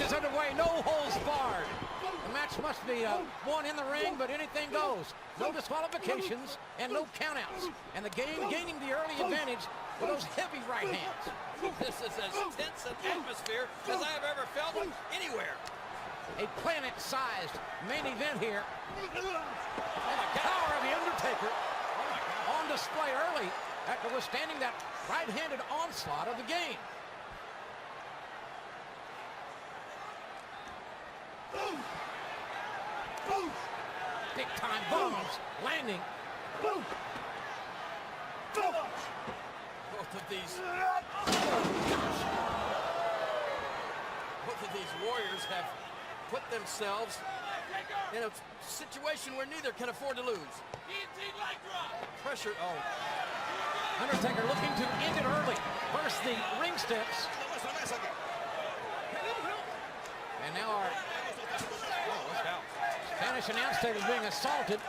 is underway, no holds barred. The match must be won in the ring, but anything goes. No disqualifications and no countouts. And the game gaining the early advantage with those heavy right hands. This is as tense an atmosphere as I have ever felt anywhere. A planet-sized main event here. And the power of the Undertaker on display early after withstanding that right-handed onslaught of the game. Big-time bombs landing. Both of these warriors have put themselves in a situation where neither can afford to lose. Pressure, Undertaker looking to end it early. First the ring steps. And now our Spanish announce table being assaulted.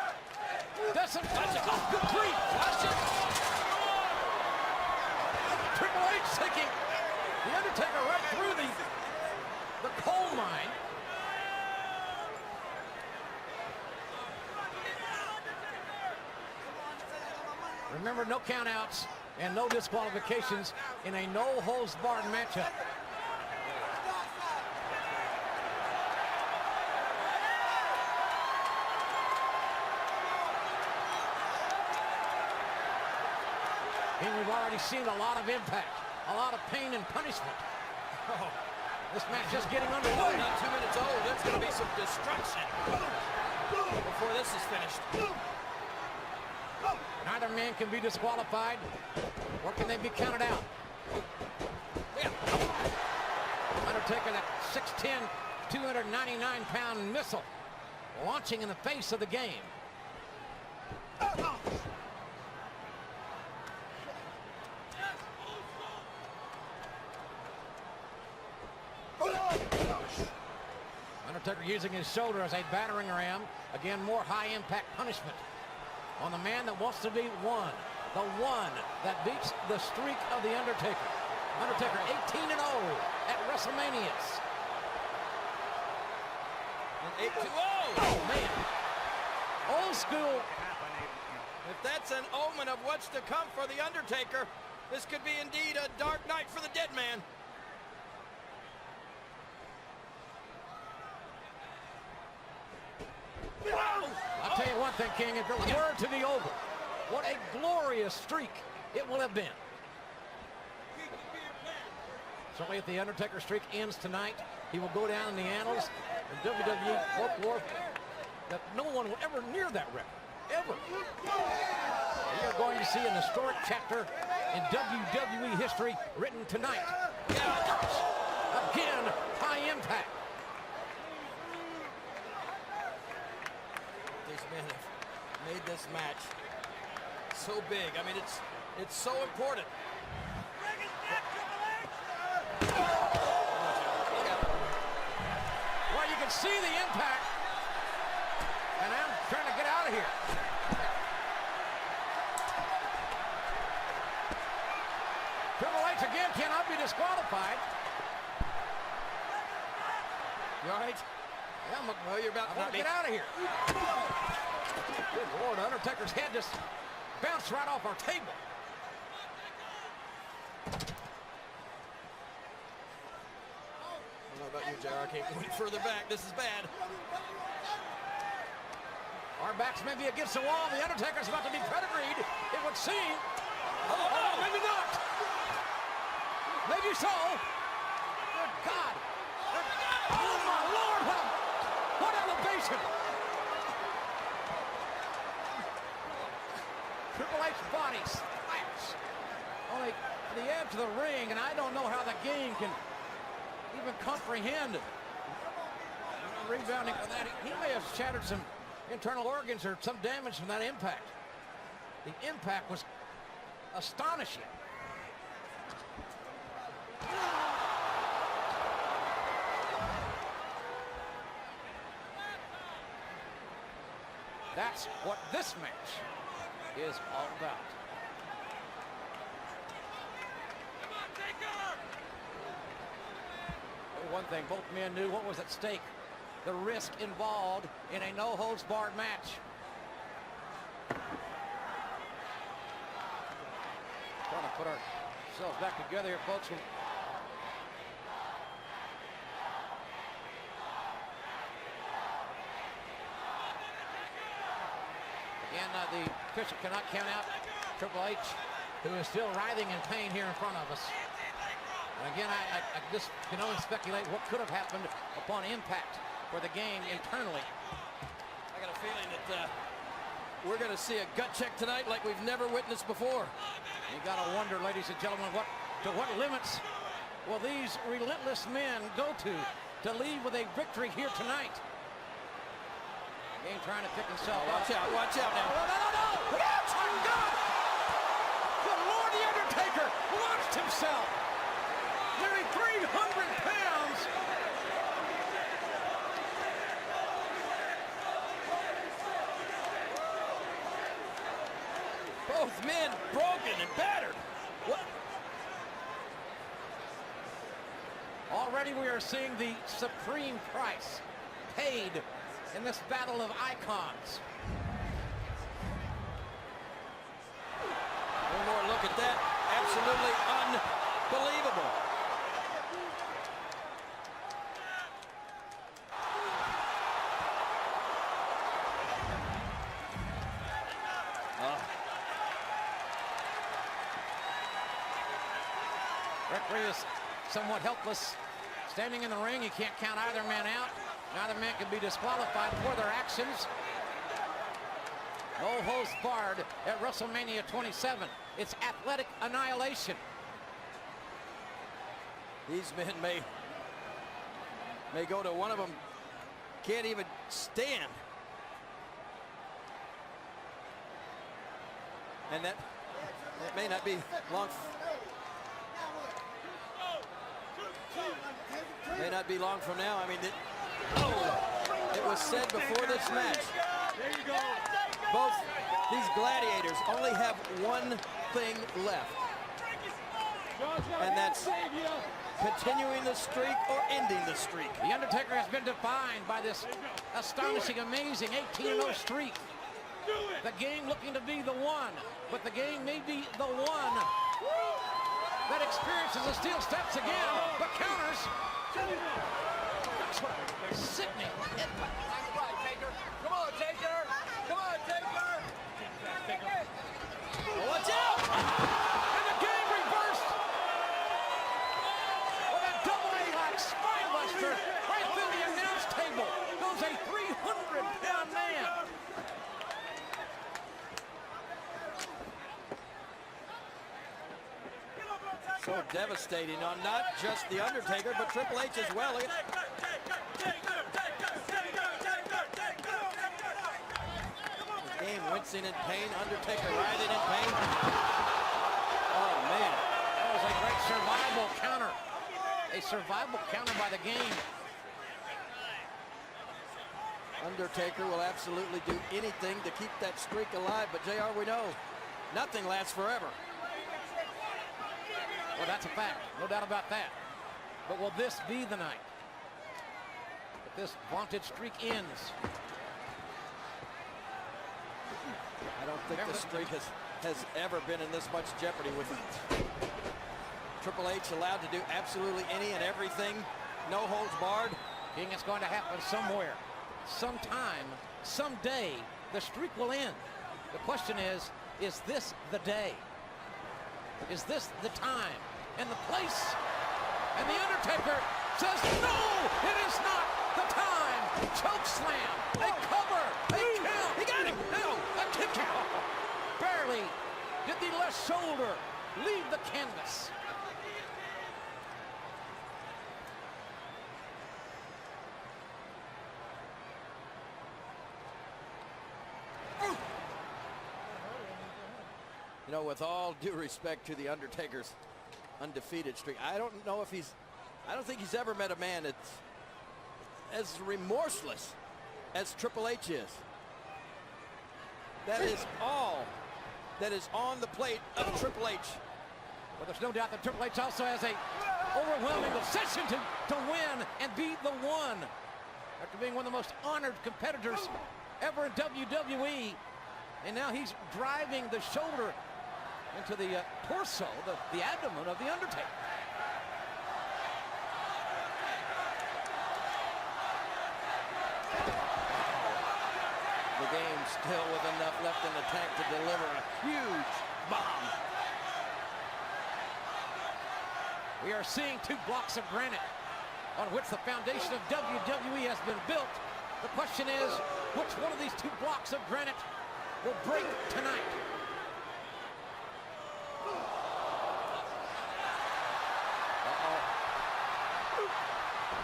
Doesn't touch it. Oh, good grief. Touch it. Triple H taking the Undertaker right through the coal mine. Remember, no countouts and no disqualifications in a no-holds-barred matchup. And we've already seen a lot of impact, a lot of pain and punishment. Oh, this match just getting underway. Not 2 minutes old. That's going to be some destruction before this is finished. Neither man can be disqualified, or can they be counted out? Yeah. Undertaker, that 6'10", 299-pound missile, launching in the face of the game. Undertaker using his shoulder as a battering ram. Again, more high-impact punishment on the man that wants to be one. The one that beats the streak of the Undertaker. Undertaker 18-0 at WrestleManias. 8-2-0. Oh, man. Old school. If that's an omen of what's to come for the Undertaker, this could be indeed a dark night for the dead man. I'll tell you one thing, King, if it were to be over, what a glorious streak it will have been. Certainly if the Undertaker streak ends tonight, he will go down in the annals of WWE folklore that no one will ever near that record, ever. We are going to see an historic chapter in WWE history written tonight. Again, high impact. These men have made this match so big. I mean, it's so important. Well, you can see the impact, and I'm trying to get out of here. Triple H again cannot be disqualified. You all right? Yeah, well, you're about to get out of here. Good Lord, Undertaker's head just bounced right off our table. I don't know about you, JR. I can't go any further back. This is bad. Our backs may be against the wall. The Undertaker's about to be pedigreed, it would seem. Oh, maybe not. Maybe so. Good God. Oh, my Lord, what elevation. Triple H's body slaps on the edge of the ring, and I don't know how the game can even comprehend rebounding from that. He may have shattered some internal organs or some damage from that impact. The impact was astonishing. That's what this match is all about. One thing, both men knew what was at stake. The risk involved in a no-holds-barred match. Trying to put ourselves back together here, folks. Again, the official cannot count out Triple H, who is still writhing in pain here in front of us. And again, I just can only speculate what could have happened upon impact for the game internally. I got a feeling that we're going to see a gut check tonight like we've never witnessed before. You got to wonder, ladies and gentlemen, to what limits will these relentless men go to lead with a victory here tonight? Game trying to pick himself up. Watch out now. No! Oh, my God! The Lord, the Undertaker, launched himself. Nearly 300 pounds. Both men broken and battered. What? Already we are seeing the supreme price paid in this battle of icons. One more look at that. Absolutely unbelievable. Referee is somewhat helpless. Standing in the ring, he can't count either man out. Neither man can be disqualified for their actions. No holds barred at WrestleMania 27. It's athletic annihilation. These men may go to one of them can't even stand. And that may not be long. May not be long from now. I mean, it was said before this match. Both these gladiators only have one thing left, and that's continuing the streak or ending the streak. The Undertaker has been defined by this astonishing, amazing 18-0 streak. The game looking to be the one, but the game may be the one that experiences the steel steps again, but counters. Sickening. Come on, Taker! Come on, Taker! Well, watch out! And the game reversed with a double A-like spine buster right through the announce table. Goes a 300-pound man. So devastating on not just the Undertaker, but Triple H as well. Game wincing in pain, Undertaker writhing in pain. Oh, man. That was a great survival counter. A survival counter by the game. Undertaker will absolutely do anything to keep that streak alive, but JR, we know nothing lasts forever. Well, that's a fact. No doubt about that. But will this be the night that this vaunted streak ends? I don't think the streak has ever been in this much jeopardy with Triple H allowed to do absolutely any and everything. No holds barred. King, it's going to happen somewhere, sometime, someday. The streak will end. The question is this the day? Is this the time and the place? And the Undertaker says, no, it is not the time. Choke slam, a cover, a count. He got him. No, a kick out. Barely did the left shoulder leave the canvas. You know, with all due respect to the Undertaker's undefeated streak, I don't think he's ever met a man that's as remorseless as Triple H is. That is all that is on the plate of Triple H. Well, there's no doubt that Triple H also has a overwhelming obsession to win and be the one. After being one of the most honored competitors ever in WWE. And now he's driving the shoulder into the torso, the abdomen of the Undertaker. The game still with enough left in the tank to deliver a huge bomb. We are seeing two blocks of granite on which the foundation of WWE has been built. The question is, which one of these two blocks of granite will break tonight?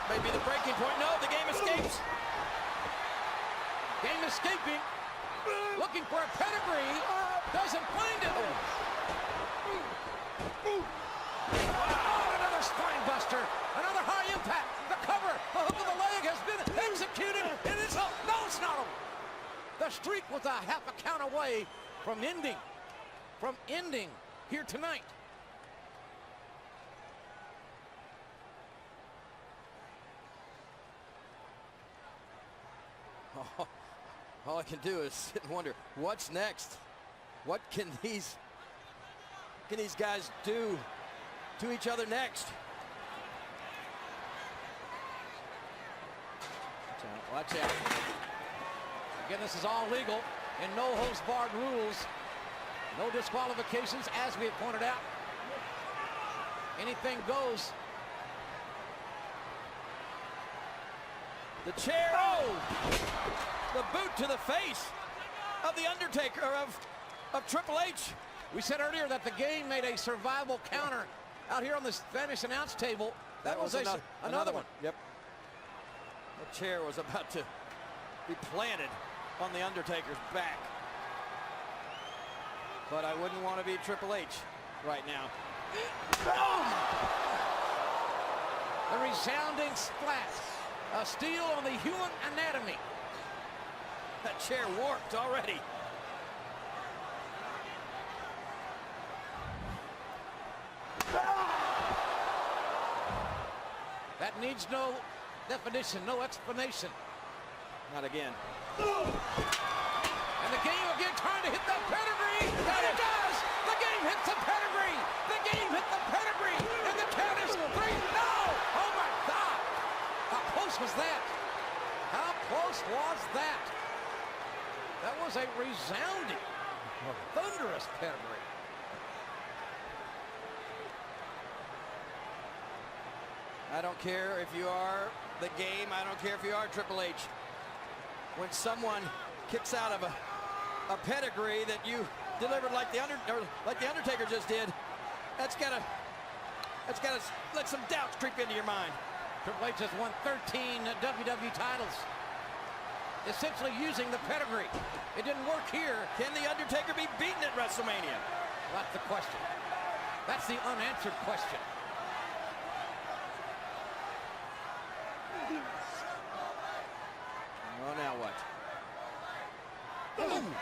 Maybe the breaking point. No, the game escapes. Game escaping. Looking for a pedigree. Doesn't find it. Oh, another spine buster. Another high impact. The cover. The hook of the leg has been executed. It is a... No, it's not over. The streak was a half a count away from ending. From ending here tonight. All I can do is sit and wonder, what's next? What can these guys do to each other next? Watch out. Again, this is all legal and no holds barred rules. No disqualifications, as we have pointed out. Anything goes. The chair. Oh! The boot to the face of the Undertaker, of Triple H. We said earlier that the game made a survival counter out here on the Spanish announce table. That was another one. Yep. The chair was about to be planted on the Undertaker's back. But I wouldn't want to be Triple H right now. The resounding splat. A steal on the human anatomy. That chair warped already. That needs no definition, no explanation. Not again. And the game again trying to hit the pedigree. And it does! The game hits the pedigree! The game hit the pedigree! And the count is 3. No! Oh my God! How close was that? How close was that? That was a resounding, thunderous pedigree. I don't care if you are the game. I don't care if you are Triple H. When someone kicks out of a pedigree that you delivered like the Undertaker just did, that's gotta let some doubts creep into your mind. Triple H has won 13 WWE titles, essentially using the pedigree. It didn't work here. Can the Undertaker be beaten at WrestleMania? That's the question. That's the unanswered question. Well, now what? Boom.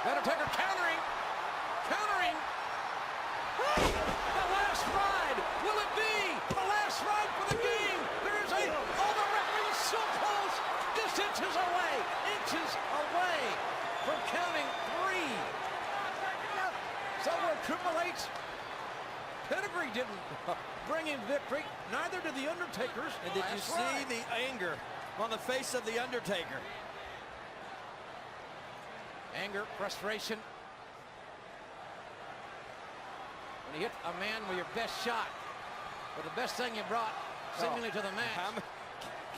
Undertaker countering. The last ride. Will it be the last ride for the game? There's the referee is so close. Just inches away from counting 3. So where Triple H pedigree didn't bring him victory, neither did the Undertaker's. And did you see the anger on the face of the Undertaker? Anger, frustration. When you hit a man with your best shot, with the best thing you brought seemingly to the match.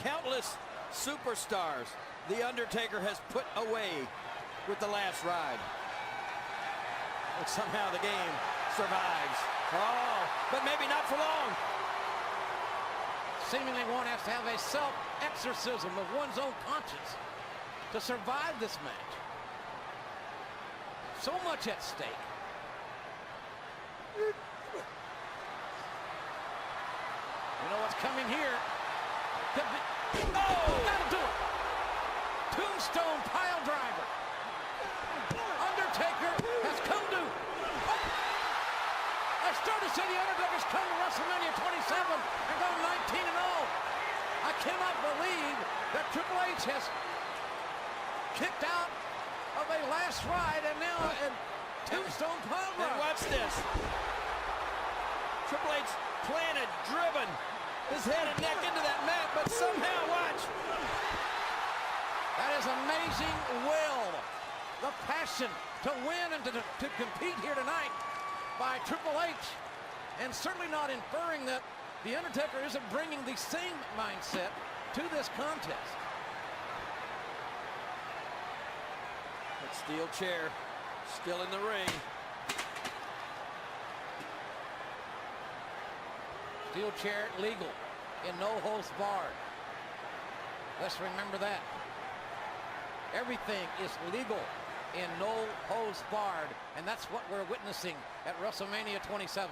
Countless superstars the Undertaker has put away with the last ride. But somehow the game survives. Oh, but maybe not for long. Seemingly one has to have a self-exorcism of one's own conscience to survive this match. So much at stake. You know what's coming here. Oh! That'll do it. tombstone pile driver. Undertaker has come to... I started to say the Undertaker's come to WrestleMania 27 and go 19-0. I cannot believe that Triple H has kicked out of a last ride and now a tombstone pile driver. And watch this. Triple H planted, driven his head and neck into that mat, but somehow, watch. That is amazing will. The passion to win and to compete here tonight by Triple H. And certainly not inferring that the Undertaker isn't bringing the same mindset to this contest. That steel chair still in the ring. Steel chair legal in no holds barred. Let's remember that. Everything is legal in no holds barred, and that's what we're witnessing at WrestleMania 27.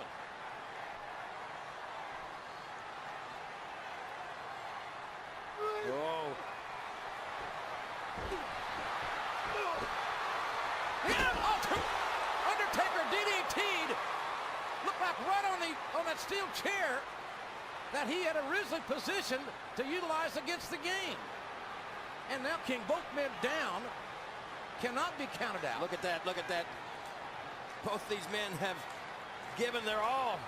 Oh. Undertaker DDT'd. Looked like right on that steel chair that he had originally positioned to utilize against the game. And now King, both men down, cannot be counted out. Look at that, look at that. Both these men have given their all.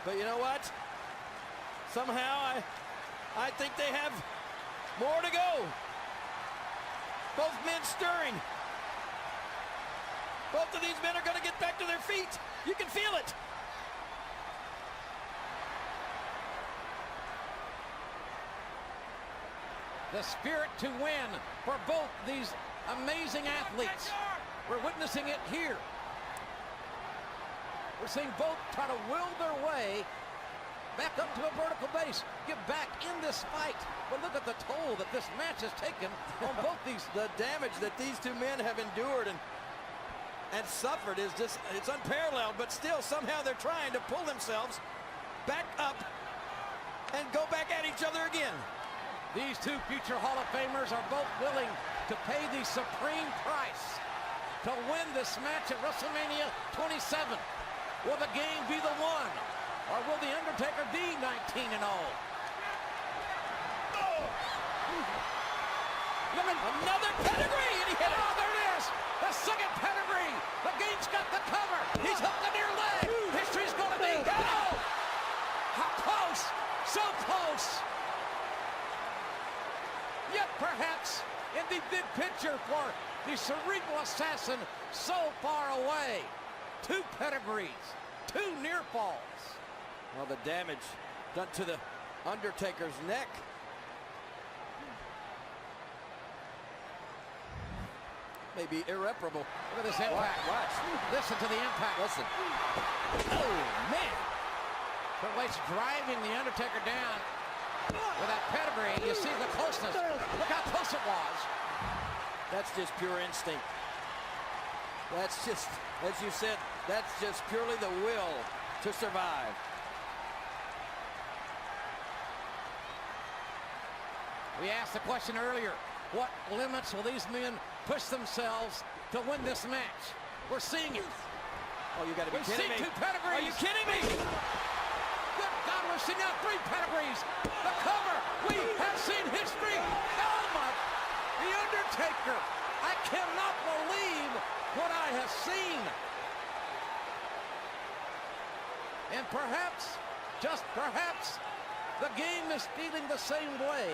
But you know what? Somehow I think they have more to go. Both men stirring. Both of these men are going to get back to their feet. You can feel it. The spirit to win for both these amazing athletes. We're witnessing it here. We're seeing both try to will their way back up to a vertical base, get back in this fight. But look at the toll that this match has taken on both these. The damage that these two men have endured and suffered is just, it's unparalleled, but still somehow they're trying to pull themselves back up and go back at each other again. These two future Hall of Famers are both willing to pay the supreme price to win this match at WrestleMania 27. Will the game be the one, or will the Undertaker be 19-0? Another pedigree, and he hit it. Oh, there it is. The second pedigree. The game's got the cover. He's hooked the near leg. History's going to be. Oh! How close. So close. Yet perhaps in the big picture for the cerebral assassin so far away. Two pedigrees. Two near falls. Well, the damage done to the Undertaker's neck. May be irreparable. Look at this impact. Watch. Listen to the impact. Listen. Oh, man. Triple H driving the Undertaker down with that pedigree. You see the closeness. Look how close it was. That's just pure instinct. That's just, as you said, that's just purely the will to survive. We asked the question earlier, what limits will these men push themselves to win this match? We're seeing it. Oh, you got to be We've kidding seen me. two pedigrees. Are you kidding me? Good God, we've seen now three pedigrees. The cover. We have seen history. Oh, my. The Undertaker. I cannot believe what I have seen. And perhaps, just perhaps, the game is feeling the same way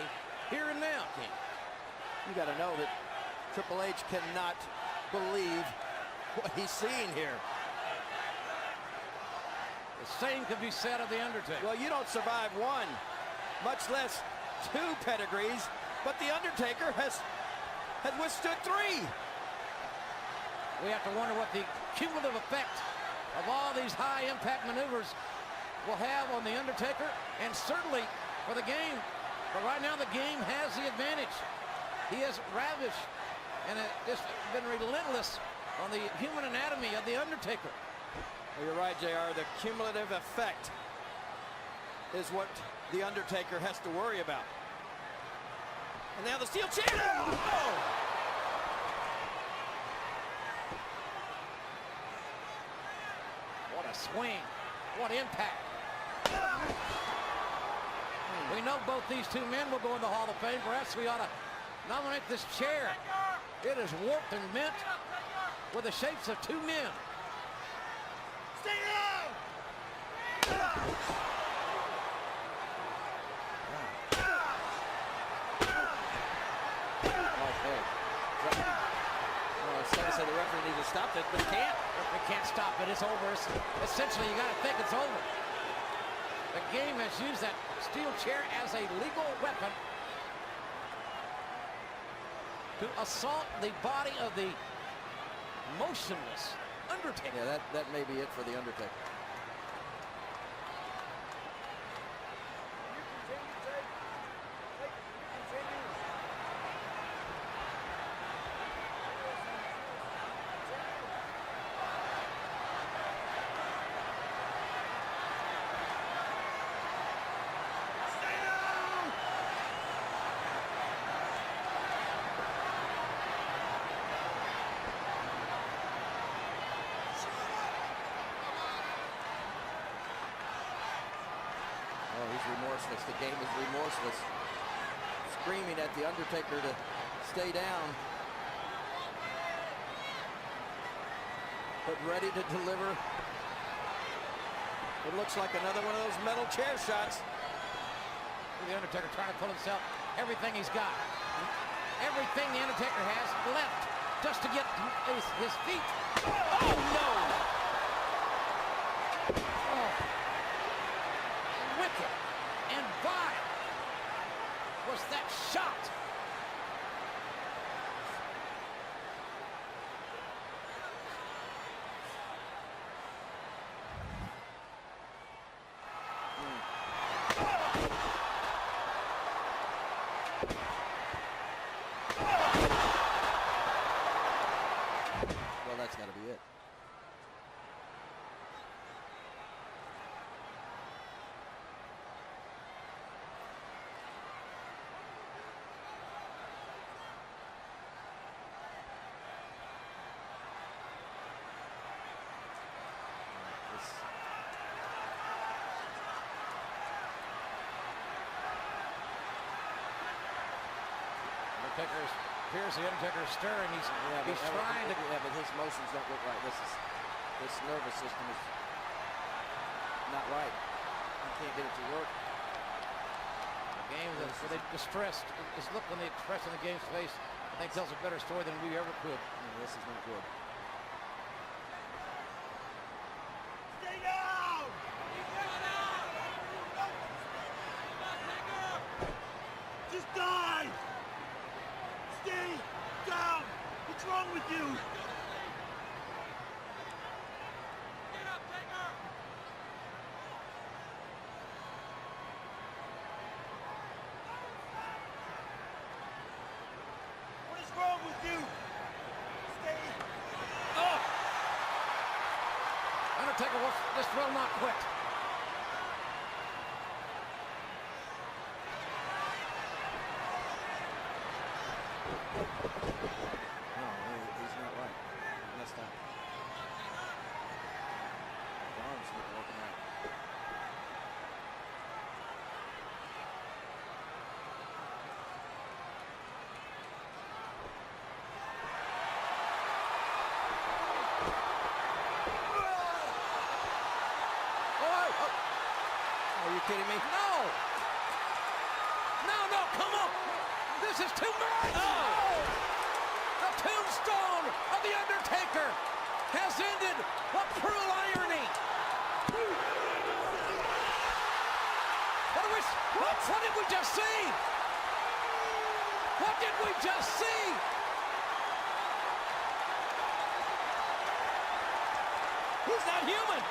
here and now, King. You got to know that Triple H cannot believe what he's seeing here. The same could be said of the Undertaker. Well, you don't survive one, much less two pedigrees, but the Undertaker has withstood three. We have to wonder what the cumulative effect of all these high-impact maneuvers will have on the Undertaker, and certainly for the game. But right now, the game has the advantage. He has ravished and just been relentless on the human anatomy of the Undertaker. Well, you're right, JR. The cumulative effect is what the Undertaker has to worry about. And now the steel chair. Oh! What a swing. What impact. We know both these two men will go in the Hall of Fame. Perhaps we ought to nominate this chair. It is warped and bent with the shapes of two men. Stay down! Say the referee needs to stop this, but he can't. They can't stop it. It's over. Essentially, you got to think it's over. The game has used that steel chair as a legal weapon to assault the body of the motionless Undertaker. Yeah, that may be it for the Undertaker. Oh, he's remorseless. The game is remorseless. Screaming at the Undertaker to stay down. But ready to deliver. It looks like another one of those metal chair shots. The Undertaker trying to pull himself, everything he's got. Everything the Undertaker has left just to get his feet. Oh, no! Wicked and vile was that shot. Well, that's got to be it. Undertaker appears the Undertaker stirring. He's trying to. Yeah, but his motions don't look right. This nervous system is not right. He can't get it to work. The game is where they distressed. This look when they express in the game's face, I think tells a better story than we ever could. This is not good. Stay down! Just die! Stay down! What's wrong with you? What is wrong with you? Stay. Oh! Undertaker just will not quit. No, he's not right. He messed up. The arms not working out. Are you kidding me? No! No, come on! This is too much! Oh! The tombstone of the Undertaker has ended. What cruel irony! What did we just see? What did we just see? He's not human!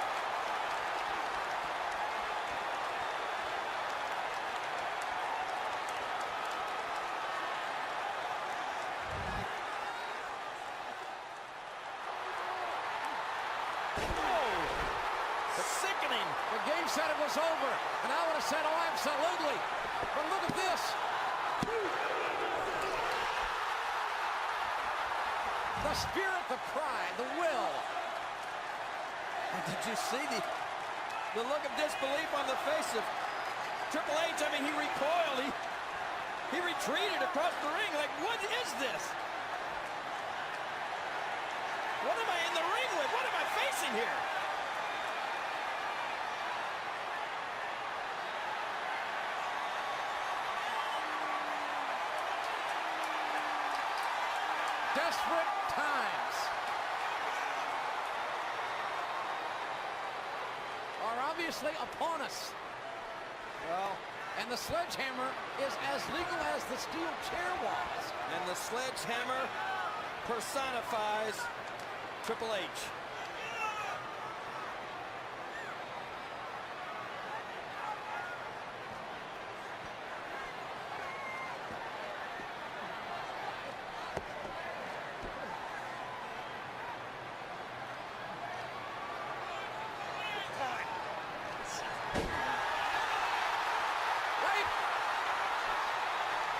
Sickening. The game's said it was over, and I would have said, oh, absolutely. But look at this. The spirit, the pride, the will. And did you see the look of disbelief on the face of Triple H? I mean, he recoiled. He retreated across the ring like, what is this? What am I in the ring with? What am I facing here? Desperate times are obviously upon us. Well, and the sledgehammer is as legal as the steel chair was. And the sledgehammer personifies Triple H.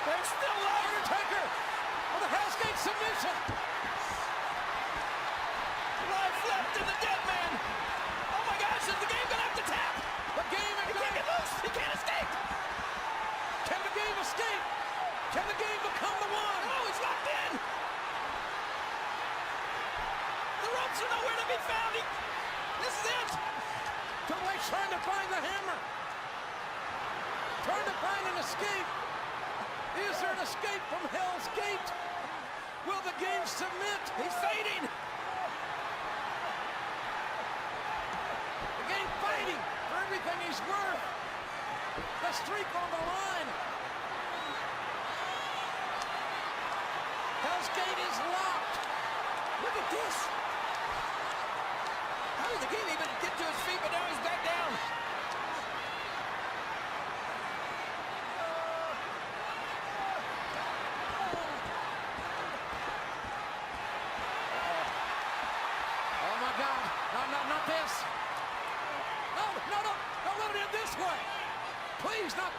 There's still Undertaker with a Hell's Gate submission. Life left in the dead man. Oh my gosh, is the game gonna have to tap? The game is He can't get loose. He can't escape. Can the game escape? Can the game become the one? Oh, he's locked in. The ropes are nowhere to be found. This is it. Triple H trying to find the hammer. Trying to find an escape. Is there an escape from Hell's Gate? Will the game submit? He's fading. The game fighting for everything he's worth. The streak on the line. Hell's Gate is locked. Look at this. How did the game even get to his feet, but now he's back down? Not this. No, let it in this way. Please, not.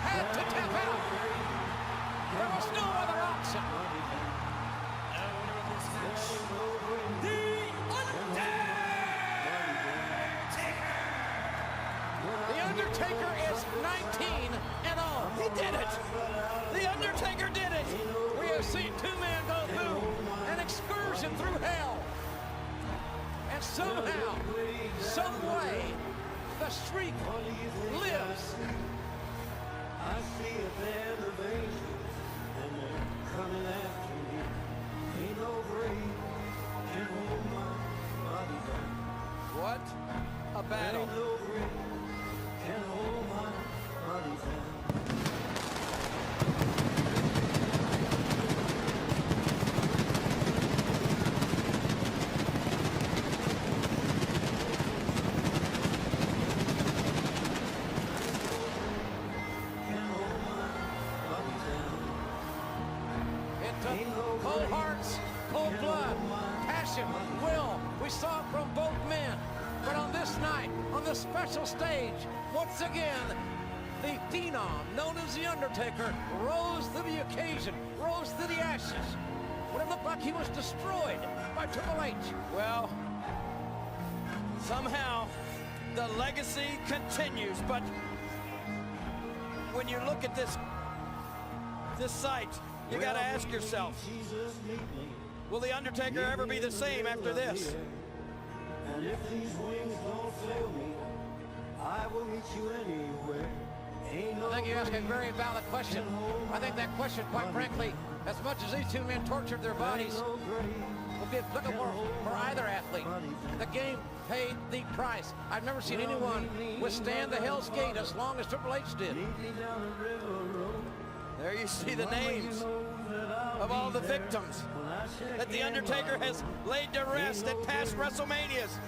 Had to tap out. There was no other option. The Undertaker! The Undertaker is 19-0. He did it. The Undertaker did it. We have seen two men go through an excursion through hell. And somehow, some way, the streak lives. I see a band of angels, and they're coming after me. Ain't no grave can hold my body down. What a battle. Ain't no grave can hold my body down. Cold hearts, cold blood, passion, will. We saw it from both men. But on this night, on this special stage, once again, the phenom known as The Undertaker rose to the occasion, rose to the ashes. When it looked like he was destroyed by Triple H. Well, somehow the legacy continues, but when you look at this sight, you got to ask yourself, will The Undertaker ever be the same after this? And if these wings don't fail me, I will meet you anywhere. I think you ask a very valid question. I think that question, quite frankly, as much as these two men tortured their bodies, will applicable for either athlete. The game paid the price. I've never seen anyone withstand the Hell's Gate as long as Triple H did. There you see the names of all the victims that The Undertaker has laid to rest at past WrestleManias.